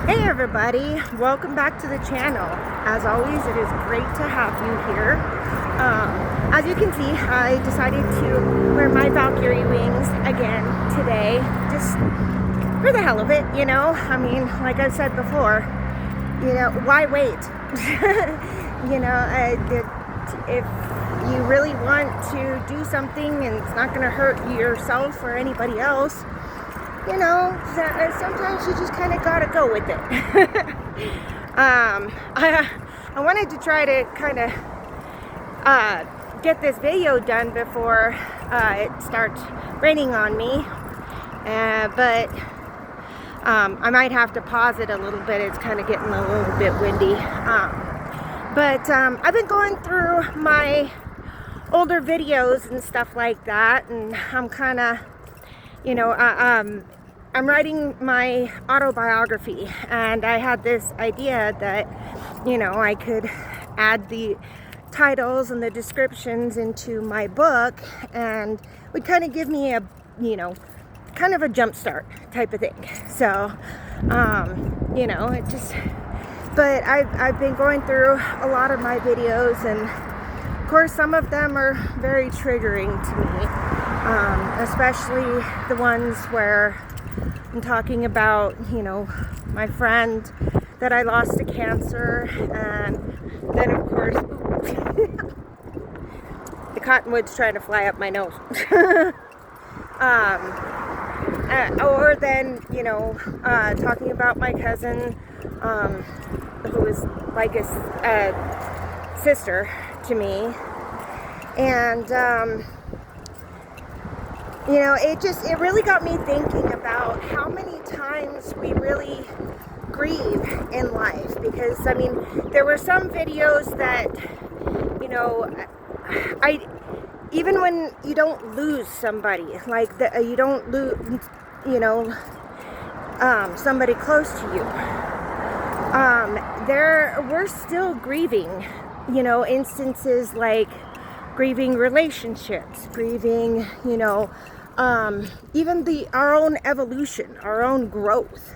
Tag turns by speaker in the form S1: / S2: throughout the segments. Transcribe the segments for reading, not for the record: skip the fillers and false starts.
S1: Hey everybody, welcome back to the channel. As always, it is great to have you here. As you can see, I decided to wear my Valkyrie wings again today, just for the hell of it, you know. I mean, like I said before, you know, why wait? You know, if you really want to do something and it's not going to hurt yourself or anybody else, you know, sometimes you just kind of gotta go with it. I wanted to try to kind of get this video done before it starts raining on me, but I might have to pause it a little bit. It's kind of getting a little bit windy. But I've been going through my older videos and stuff like that, and I'm kind of, you know, I'm writing my autobiography, and I had this idea that, you know, I could add the titles and the descriptions into my book, and would kind of give me a, you know, kind of a jump start type of thing. So, you know, it just, but I've been going through a lot of my videos, and of course some of them are very triggering to me, especially the ones where I'm talking about, you know, my friend that I lost to cancer, and then of course, the cottonwood's trying to fly up my nose. Or then, you know, talking about my cousin, who is like a sister to me, and you know, it really got me thinking about how many times we really grieve in life. Because, I mean, there were some videos that, you know, even when you don't lose somebody, like you don't lose, you know, somebody close to you, we're still grieving, you know, instances like grieving relationships, grieving, you know, even our own evolution, our own growth.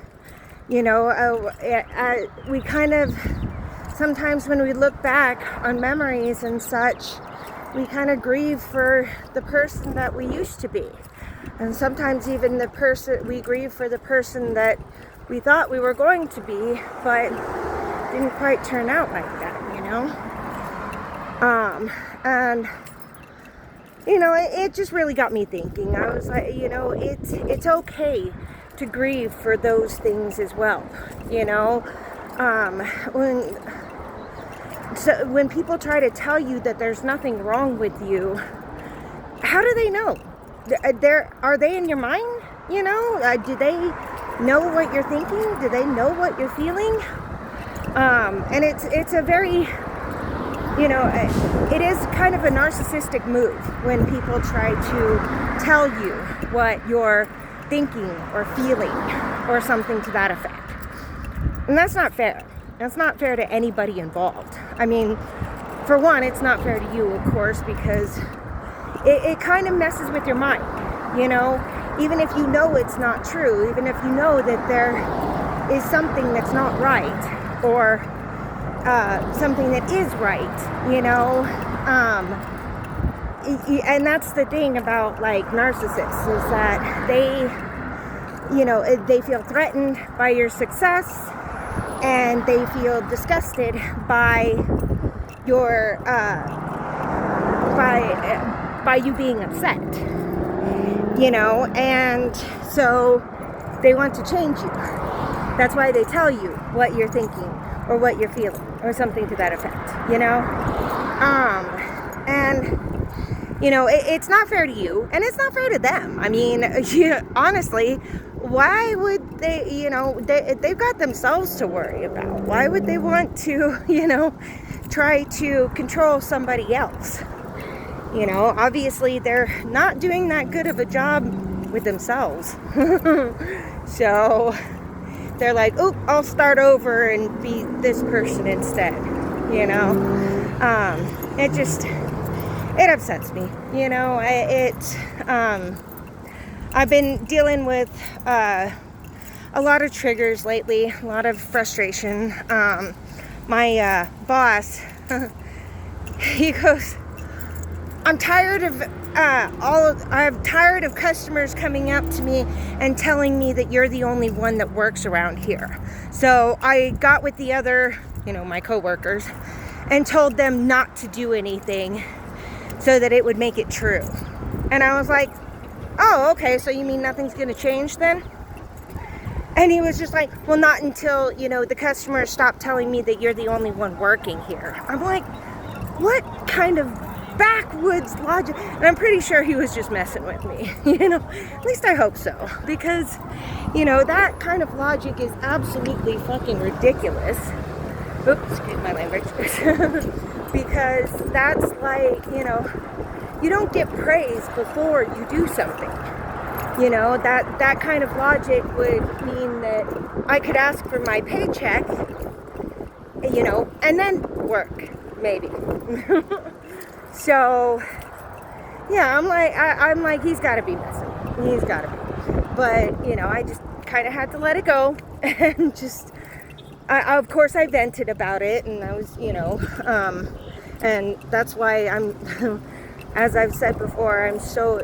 S1: You know, we kind of, sometimes when we look back on memories and such, we kind of grieve for the person that we used to be. And sometimes even we grieve for the person that we thought we were going to be, but didn't quite turn out like that, you know? And you know, it just really got me thinking. I was like, you know, it's okay to grieve for those things as well, you know. When people try to tell you that there's nothing wrong with you, how do they know? Are they in your mind? You know, do they know what you're thinking? Do they know what you're feeling? And it's a very, you know, it is kind of a narcissistic move when people try to tell you what you're thinking or feeling or something to that effect. And that's not fair. That's not fair to anybody involved. I mean, for one, it's not fair to you, of course, because it kind of messes with your mind, you know? Even if you know it's not true, even if you know that there is something that's not right, or something that is right, you know, and that's the thing about like narcissists, is that they, you know, they feel threatened by your success, and they feel disgusted by your by you being upset, you know, and so they want to change you. That's why they tell you what you're thinking or what you're feeling or something to that effect, you know. And you know, it's not fair to you, and it's not fair to them. I mean, honestly, why would they, you know, they've got themselves to worry about. Why would they want to, you know, try to control somebody else? You know, obviously they're not doing that good of a job with themselves. So they're like, oh, I'll start over and be this person instead, you know. It upsets me, you know. I've been dealing with a lot of triggers lately, a lot of frustration. My boss, he goes, I'm tired of I'm tired of customers coming up to me and telling me that you're the only one that works around here. So I got with the other, my coworkers, and told them not to do anything so that it would make it true. And I was like, oh, okay, so you mean nothing's gonna change then? And he was just like, well, not until, the customers stop telling me that you're the only one working here. I'm like, what kind of backwoods logic? And I'm pretty sure he was just messing with me, at least I hope so, because, that kind of logic is absolutely fucking ridiculous. Oops, excuse my language. Because that's like, you don't get praise before you do something. That kind of logic would mean that I could ask for my paycheck, and then work, maybe. So, yeah, I'm like, he's got to be messing. He's got to be. But, I just kind of had to let it go. And just, of course, I vented about it. And I was, and that's why I'm, as I've said before, I'm so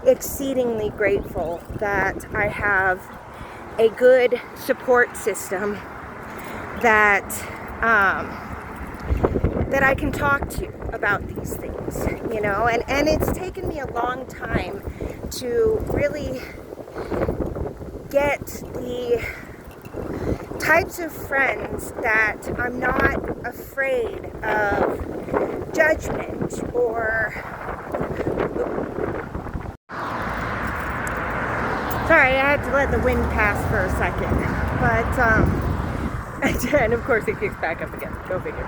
S1: exceedingly grateful that I have a good support system that that I can talk to about these things, and it's taken me a long time to really get the types of friends that I'm not afraid of judgment or sorry, I had to let the wind pass for a second, but and of course it kicks back up again. Go figure.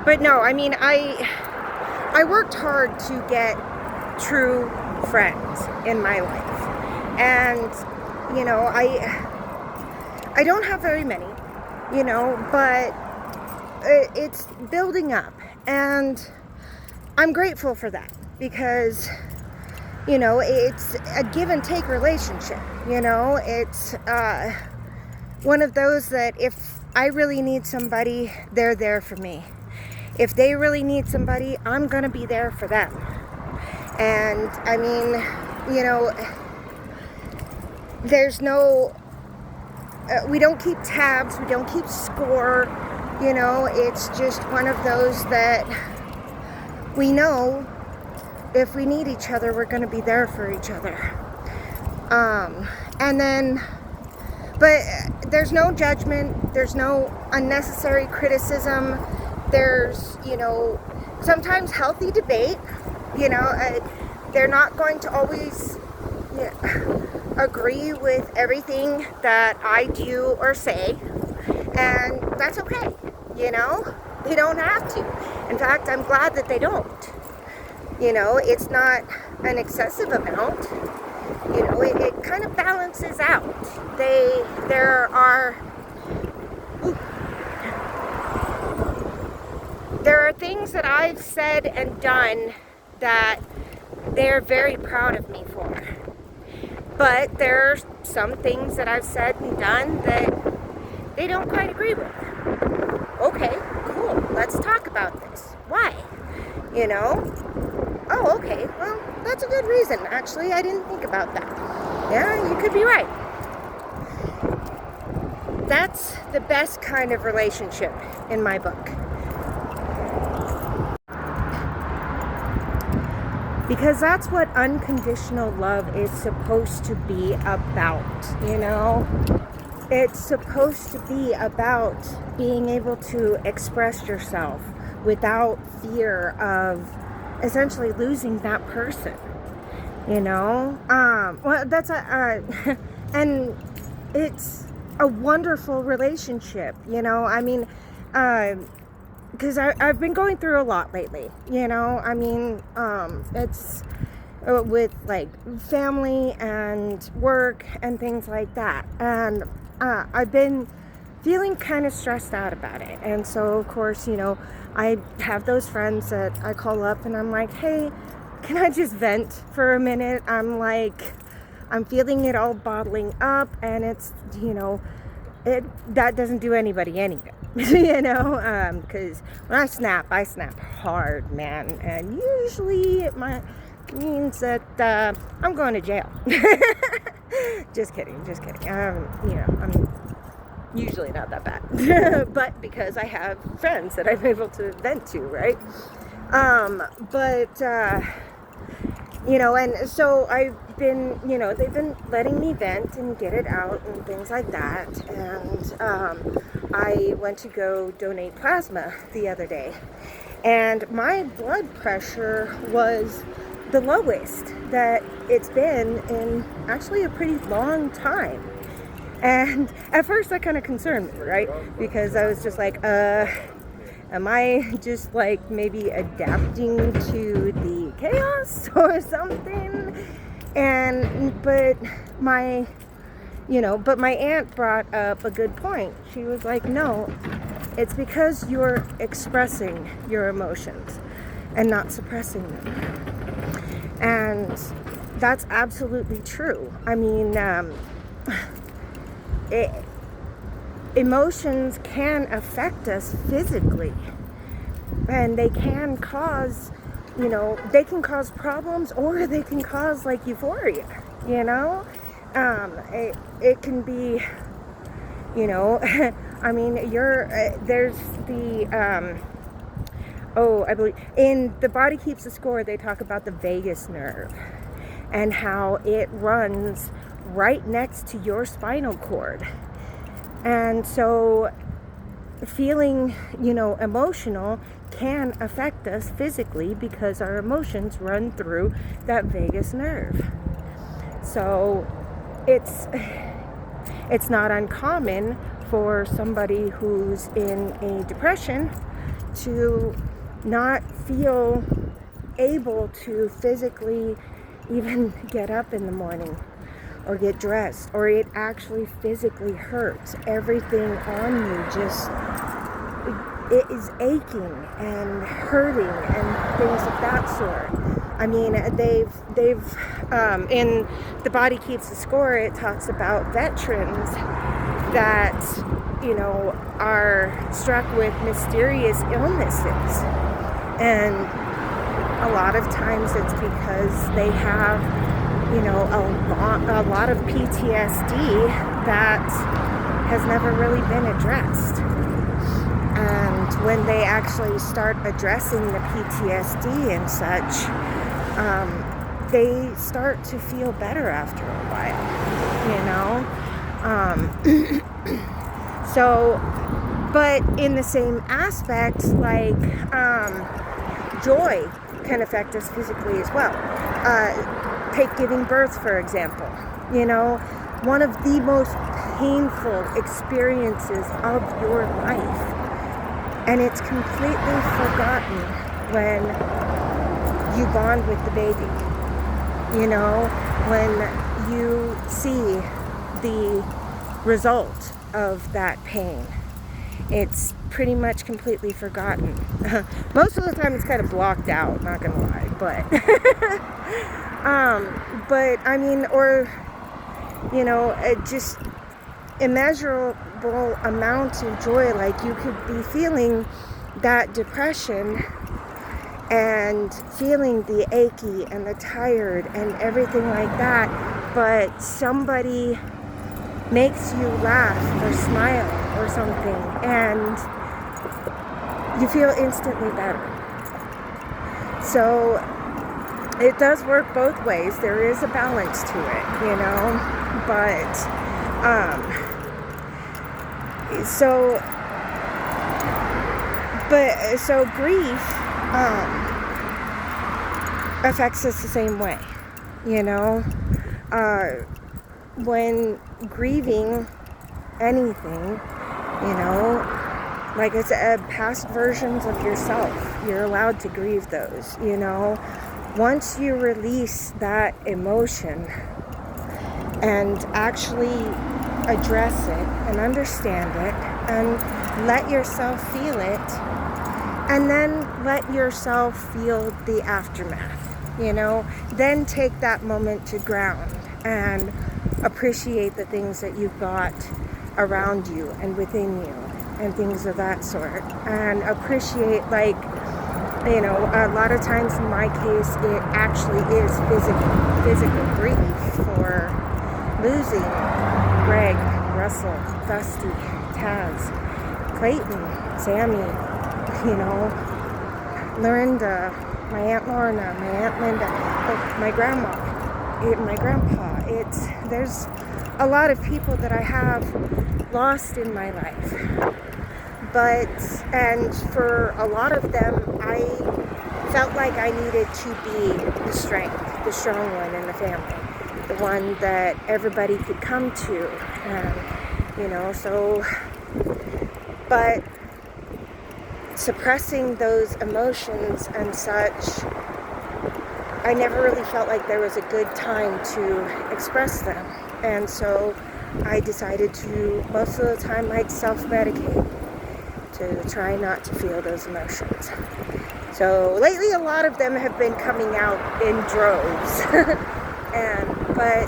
S1: But no, I mean, I worked hard to get true friends in my life, and I don't have very many, but it's building up, and I'm grateful for that because it's a give and take relationship. It's one of those that if I really need somebody, they're there for me. If they really need somebody, I'm gonna be there for them. And I mean, there's no, we don't keep tabs, we don't keep score, it's just one of those that we know if we need each other, we're going to be there for each other. And then, but there's no judgment, there's no unnecessary criticism, there's, sometimes healthy debate, they're not going to always agree with everything that I do or say, and that's okay, they don't have to. In fact, I'm glad that they don't. It's not an excessive amount. It kind of balances out. There are things that I've said and done that they're very proud of me for. But there are some things that I've said and done that they don't quite agree with. Okay, cool. Let's talk about this. Why? Oh, okay. Well, that's a good reason. Actually, I didn't think about that. Yeah, you could be right. That's the best kind of relationship in my book. Because that's what unconditional love is supposed to be about, It's supposed to be about being able to express yourself without fear of essentially losing that person, well, that's and it's a wonderful relationship, I mean, because I've been going through a lot lately, I mean, it's with like family and work and things like that, and I've been feeling kind of stressed out about it. And so of course, I have those friends that I call up and I'm like, hey, can I just vent for a minute? I'm like I'm feeling it all bottling up, and it's, that doesn't do anybody any good. Because when I snap hard, man, and usually it means that I'm going to jail. Just kidding. I'm usually not that bad, but because I have friends that I'm able to vent to, right? And so I've been, they've been letting me vent and get it out and things like that. And I went to go donate plasma the other day, and my blood pressure was the lowest that it's been in actually a pretty long time. And at first that kind of concerned me, right? Because I was just like, am I just like maybe adapting to the chaos or something? But my aunt brought up a good point. She was like, no, it's because you're expressing your emotions and not suppressing them. And that's absolutely true. I mean, emotions can affect us physically, and they can cause problems, or they can cause like euphoria. It can be, I mean, there's the I believe in The Body Keeps the Score, they talk about the vagus nerve and how it runs right next to your spinal cord. And so feeling, emotional can affect us physically because our emotions run through that vagus nerve. So it's not uncommon for somebody who's in a depression to not feel able to physically even get up in the morning or get dressed, or it actually physically hurts. Everything on you it is aching and hurting and things of that sort. I mean, they've in The Body Keeps the Score, it talks about veterans that, are struck with mysterious illnesses. And a lot of times it's because they have, a lot of PTSD that has never really been addressed. And when they actually start addressing the PTSD and such, they start to feel better after a while, So, but in the same aspect, like joy can affect us physically as well. Take giving birth, for example. One of the most painful experiences of your life. And it's completely forgotten when you bond with the baby. When you see the result of that pain. It's pretty much completely forgotten. Most of the time it's kind of blocked out, not gonna lie, but I mean, or just immeasurable amount of joy. Like, you could be feeling that depression and feeling the achy and the tired and everything like that, but somebody makes you laugh or smile or something, and you feel instantly better. So it does work both ways. There is a balance to it, but so grief affects us the same way. When grieving anything, like it's past versions of yourself, you're allowed to grieve those. Once you release that emotion and actually address it and understand it and let yourself feel it, and then let yourself feel the aftermath, then take that moment to ground and appreciate the things that you've got around you and within you and things of that sort, and appreciate, like, you know, a lot of times in my case it actually is physical grief for losing Greg, Russell, Dusty, Taz, Clayton, Sammy, you know, Lorinda, my Aunt Lorna, my Aunt Linda, my grandma, my grandpa. There's a lot of people that I have lost in my life. And for a lot of them, I felt like I needed to be the strong one in the family, the one that everybody could come to, and, you know, so, but suppressing those emotions and such, I never really felt like there was a good time to express them, and so I decided to, most of the time, I'd self-medicate to try not to feel those emotions. So lately a lot of them have been coming out in droves. But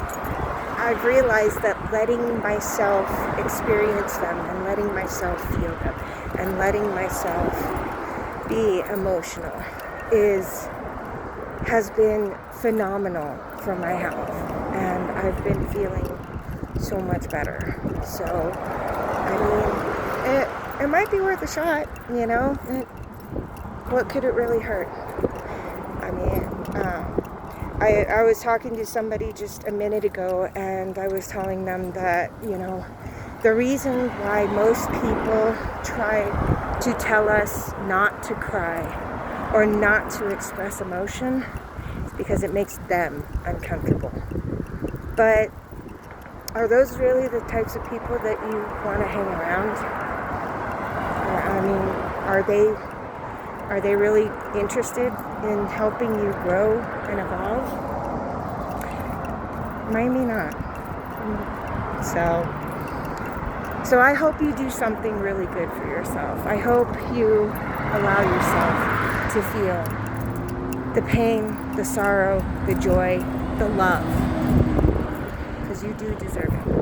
S1: I've realized that letting myself experience them and letting myself feel them and letting myself be emotional has been phenomenal for my health, and I've been feeling so much better. So, I mean, it might be worth a shot, you know. What could it really hurt? I mean, I was talking to somebody just a minute ago, and I was telling them that, you know, the reason why most people try to tell us not to cry or not to express emotion is because it makes them uncomfortable. But are those really the types of people that you want to hang around? I mean, are they really interested in helping you grow and evolve? Maybe not. So I hope you do something really good for yourself. I hope you allow yourself to feel the pain, the sorrow, the joy, the love, because you do deserve it.